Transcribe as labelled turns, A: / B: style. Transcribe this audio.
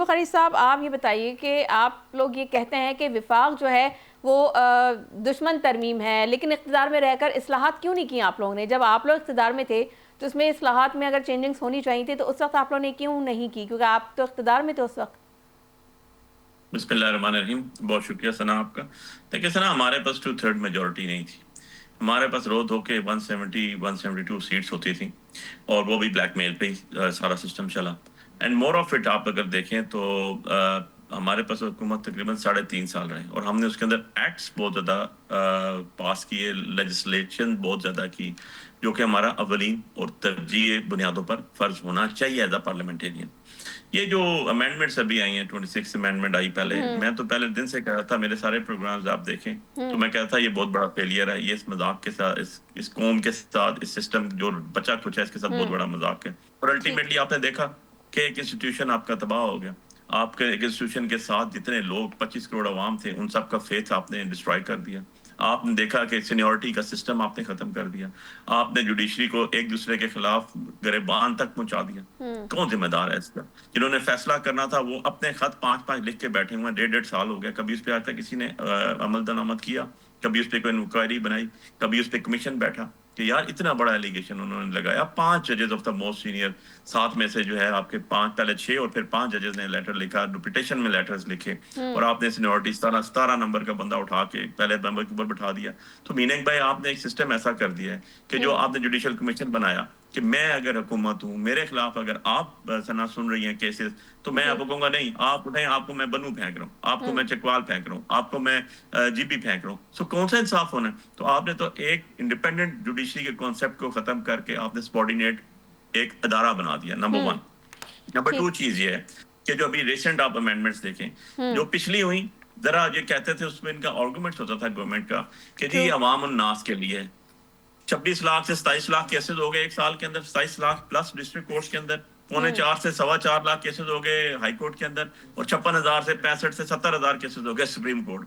A: بخاری صاحب آپ یہ بتائیے کہ آپ لوگ یہ کہتے ہیں کہ وفاق جو ہے وہ دشمن ترمیم ہے، لیکن اقتدار میں رہ کر اصلاحات کیوں نہیں کی آپ لوگوں نے؟ جب آپ لوگ اقتدار میں تھے تو اس میں اصلاحات میں اگر چینجنگز ہونی چاہیے تھی تو اس وقت آپ لوگوں نے کیوں نہیں کی؟ کیونکہ آپ تو اقتدار میں تھے اس وقت۔
B: بسم اللہ الرحمن الرحیم، بہت شکریہ ثنا آپ کا۔ دیکھیں ثنا، ہمارے پاس 2/3 میجورٹی نہیں تھی، ہمارے پاس رو دھو کے 172 سیٹس ہوتی تھیں، اور وہ بھی بلیک میل پہ ہی سارا سسٹم چلا۔ اینڈ مور آف اٹ آپ اگر دیکھیں تو ہمارے پاس حکومت تقریباً 3.5 سال رہے، اور ہم نے اس کے اندر ایکٹس بہت زیادہ پاس کیے، لیجسلیشن بہت زیادہ کی، جو کہ ہمارا اولین اور ترجیح بنیادوں پر فرض ہونا چاہیے ایز اے پارلیمنٹیرین۔ یہ جو امینڈمنٹس ابھی آئی ہیں، 26 امینڈمنٹ آئی پہلے، میں تو پہلے دن سے کہہ رہا تھا، میرے سارے پروگرامز آپ دیکھیں تو میں کہتا تھا یہ بہت بڑا فیلئر ہے، یہ اس مذاق کے ساتھ، اس قوم کے ساتھ، اس سسٹم جو بچہ کچھ ہے اس کے ساتھ بہت بڑا مذاق ہے۔ اور الٹیمیٹلی آپ نے دیکھا کہ ایک انسٹیٹیوشن آپ کا تباہ ہو گیا، آپ کے ایک انسٹیٹیوشن کے ساتھ جتنے لوگ 25 کروڑ عوام تھے ان سب کا فیتھ آپ نے ڈسٹرائے کر دیا۔ آپ نے دیکھا کہ سینیورٹی کا سسٹم آپ نے ختم کر دیا، آپ نے جوڈیشری کو ایک دوسرے کے خلاف گریبان تک پہنچا دیا۔ کون ذمہ دار ہے اس کا؟ جنہوں نے فیصلہ کرنا تھا وہ اپنے خط 5 لکھ کے بیٹھے ہوئے ہیں، 1.5 سال ہو گیا، کبھی اس پہ آج تک کسی نے عمل درآمد کیا، کبھی اس پہ کوئی انکوائری بنائی، کبھی اس پہ کمیشن بیٹھا کہ یار اتنا بڑا ایلیگیشن انہوں نے لگایا۔ 5 ججز آف دا موسٹ سینئر، 7 میں سے جو ہے آپ کے 5، پہلے 6 اور پھر 5 ججز نے لیٹر لکھا، ڈپٹیشن میں لیٹرز لکھے، اور آپ نے سینیورٹی 17 نمبر کا بندہ اٹھا کے پہلے نمبر کے اوپر بٹھا دیا۔ تو میننگ بھائی آپ نے ایک سسٹم ایسا کر دیا ہے کہ جو آپ نے جوڈیشل کمیشن بنایا کہ میں اگر حکومت ہوں، میرے خلاف اگر آپ ثنا سن رہی ہیں کیسز، تو میں آپ کو کہوں گا نہیں آپ اٹھیں، آپ کو میں بنو پھینک رہا ہوں، آپ کو میں چکوال پھینک رہا ہوں، آپ کو میں جی پی پھینک رہا ہوں۔ سو کون سا انصاف ہونا ہے؟ تو آپ نے تو ایک انڈیپینڈنٹ جوڈیشری کے کانسیپٹ کو ختم کر کے آپ نے سبارڈینیٹ ایک ادارہ بنا دیا، نمبر 1۔ نمبر 2 چیز یہ ہے کہ جو ابھی ریسنٹ آپ امینڈمنٹس دیکھیں جو پچھلی ہوئی، ذرا یہ کہتے تھے، اس میں ان کا آرگومنٹ ہوتا تھا گورنمنٹ کا کہ جی عوام الناس کے لیے 26 لاکھ سے 27 لاکھ کیسز ہو گئے ایک سال کے اندر، 27 لاکھ پلس ڈسٹرکٹ کورٹس کے اندر، 4.25 سے 4.25 لاکھ کیسز ہو گئے ہائی کورٹ کے اندر، اور 56,000 سے 65 سے 70,000 کیسز ہو گئے سپریم کورٹ